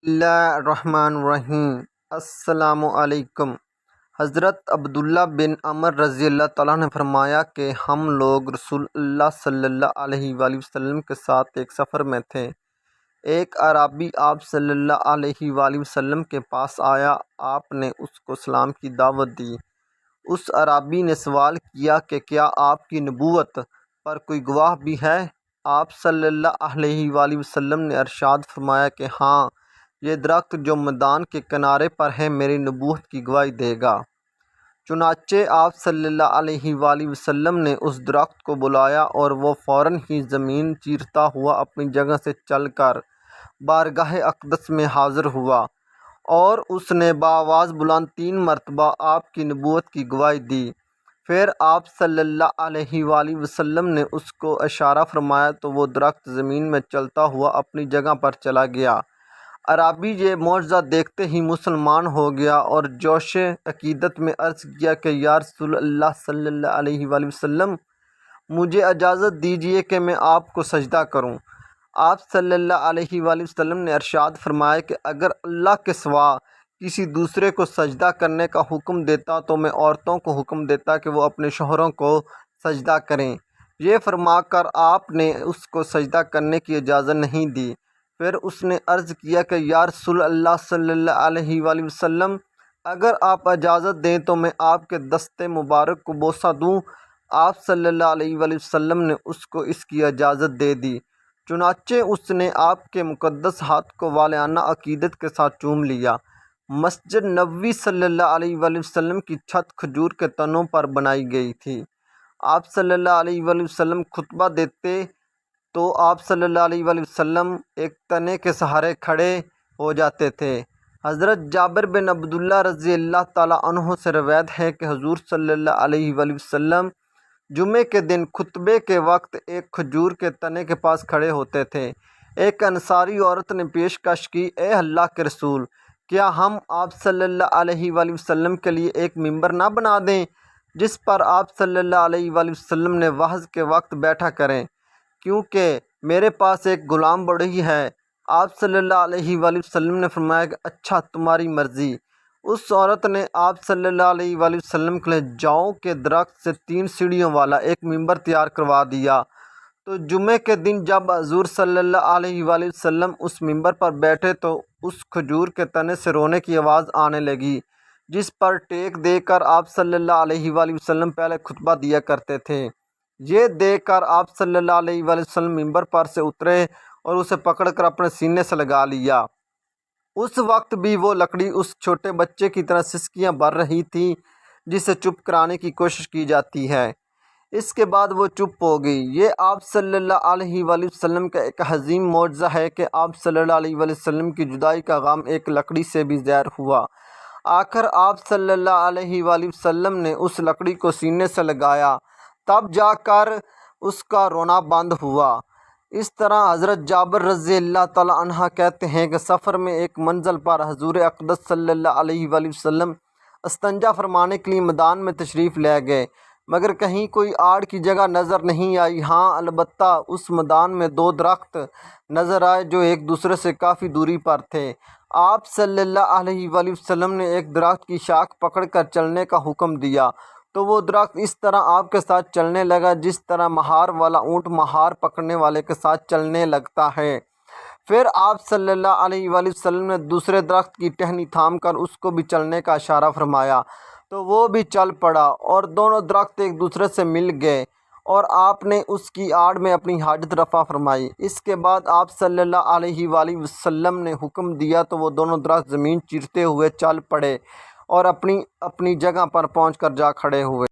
اللہ الرحمن الرحیم۔ السلام علیکم۔ حضرت عبداللہ بن عمر رضی اللہ تعالیٰ نے فرمایا کہ ہم لوگ رسول اللہ صلی اللہ علیہ وآلہ وسلم کے ساتھ ایک سفر میں تھے۔ ایک اعرابی آپ صلی اللہ علیہ وآلہ وسلم کے پاس آیا۔ آپ نے اس کو اسلام کی دعوت دی۔ اس اعرابی نے سوال کیا کہ کیا آپ کی نبوت پر کوئی گواہ بھی ہے؟ آپ صلی اللہ علیہ وآلہ وسلم نے ارشاد فرمایا کہ ہاں، یہ درخت جو میدان کے کنارے پر ہے میری نبوت کی گواہی دے گا۔ چنانچہ آپ صلی اللہ علیہ وآلہ وسلم نے اس درخت کو بلایا اور وہ فوراً ہی زمین چیرتا ہوا اپنی جگہ سے چل کر بارگاہ اقدس میں حاضر ہوا، اور اس نے بآواز بلند 3 مرتبہ آپ کی نبوت کی گواہی دی۔ پھر آپ صلی اللہ علیہ وآلہ وسلم نے اس کو اشارہ فرمایا تو وہ درخت زمین میں چلتا ہوا اپنی جگہ پر چلا گیا۔ اعرابی یہ معجزہ دیکھتے ہی مسلمان ہو گیا اور جوش عقیدت میں عرض کیا کہ یا رسول اللہ صلی اللہ علیہ وآلہ وسلم، مجھے اجازت دیجیے کہ میں آپ کو سجدہ کروں۔ آپ صلی اللہ علیہ وآلہ وسلم نے ارشاد فرمایا کہ اگر اللہ کے سوا کسی دوسرے کو سجدہ کرنے کا حکم دیتا تو میں عورتوں کو حکم دیتا کہ وہ اپنے شوہروں کو سجدہ کریں۔ یہ فرما کر آپ نے اس کو سجدہ کرنے کی اجازت نہیں دی۔ پھر اس نے عرض کیا کہ یا رسول اللہ صلی اللہ علیہ وآلہ وسلم، اگر آپ اجازت دیں تو میں آپ کے دست مبارک کو بوسہ دوں۔ آپ صلی اللہ علیہ وآلہ وسلم نے اس کو اس کی اجازت دے دی۔ چنانچہ اس نے آپ کے مقدس ہاتھ کو والہانہ عقیدت کے ساتھ چوم لیا۔ مسجد نبوی صلی اللہ علیہ وآلہ وسلم کی چھت کھجور کے تنوں پر بنائی گئی تھی۔ آپ صلی اللہ علیہ وآلہ وسلم خطبہ دیتے تو آپ صلی اللہ علیہ وآلہ وسلم ایک تنے کے سہارے کھڑے ہو جاتے تھے۔ حضرت جابر بن عبداللہ رضی اللہ تعالیٰ عنہ سے روایت ہے کہ حضور صلی اللہ علیہ وآلہ وسلم جمعے کے دن خطبے کے وقت ایک کھجور کے تنے کے پاس کھڑے ہوتے تھے۔ ایک انصاری عورت نے پیشکش کی، اے اللہ کے رسول، کیا ہم آپ صلی اللہ علیہ وآلہ وسلم کے لیے ایک ممبر نہ بنا دیں جس پر آپ صلی اللہ علیہ وآلہ وسلم نے وعظ کے وقت بیٹھا کریں، کیونکہ میرے پاس ایک غلام بڑھئی ہے۔ آپ صلی اللہ علیہ وآلہ وسلم نے فرمایا کہ اچھا، تمہاری مرضی۔ اس عورت نے آپ صلی اللہ علیہ وآلہ وسلم کے لیے جاؤں کے درخت سے 3 سیڑھیوں والا ایک ممبر تیار کروا دیا۔ تو جمعے کے دن جب حضور صلی اللہ علیہ وآلہ وسلم اس ممبر پر بیٹھے تو اس کھجور کے تنے سے رونے کی آواز آنے لگی، جس پر ٹیک دے کر آپ صلی اللہ علیہ وآلہ وسلم پہلے خطبہ دیا کرتے تھے۔ یہ دیکھ کر آپ صلی اللہ علیہ وآلہ وسلم ممبر پر سے اترے اور اسے پکڑ کر اپنے سینے سے لگا لیا۔ اس وقت بھی وہ لکڑی اس چھوٹے بچے کی طرح سسکیاں بھر رہی تھی جسے چپ کرانے کی کوشش کی جاتی ہے۔ اس کے بعد وہ چپ ہو گئی۔ یہ آپ صلی اللہ علیہ وآلہ وسلم کا ایک عظیم معجزہ ہے کہ آپ صلی اللہ علیہ وآلہ وسلم کی جدائی کا غم ایک لکڑی سے بھی ظاہر ہوا۔ آخر آپ صلی اللہ علیہ وآلہ وسلم نے اس لکڑی کو سینے سے لگایا، تب جا کر اس کا رونا بند ہوا۔ اس طرح حضرت جابر رضی اللہ تعالیٰ عنہ کہتے ہیں کہ سفر میں ایک منزل پر حضور اقدس صلی اللہ علیہ وآلہ وسلم استنجا فرمانے کے لیے میدان میں تشریف لے گئے، مگر کہیں کوئی آڑ کی جگہ نظر نہیں آئی۔ ہاں، البتہ اس میدان میں 2 درخت نظر آئے جو ایک دوسرے سے کافی دوری پر تھے۔ آپ صلی اللہ علیہ وآلہ وسلم نے ایک درخت کی شاخ پکڑ کر چلنے کا حکم دیا تو وہ درخت اس طرح آپ کے ساتھ چلنے لگا جس طرح مہار والا اونٹ مہار پکڑنے والے کے ساتھ چلنے لگتا ہے۔ پھر آپ صلی اللہ علیہ وآلہ وسلم نے دوسرے درخت کی ٹہنی تھام کر اس کو بھی چلنے کا اشارہ فرمایا تو وہ بھی چل پڑا اور دونوں درخت ایک دوسرے سے مل گئے اور آپ نے اس کی آڑ میں اپنی حاجت رفع فرمائی۔ اس کے بعد آپ صلی اللہ علیہ وآلہ وسلم نے حکم دیا تو وہ دونوں درخت زمین چیرتے ہوئے چل پڑے اور اپنی اپنی جگہ پر پہنچ کر جا کھڑے ہوئے۔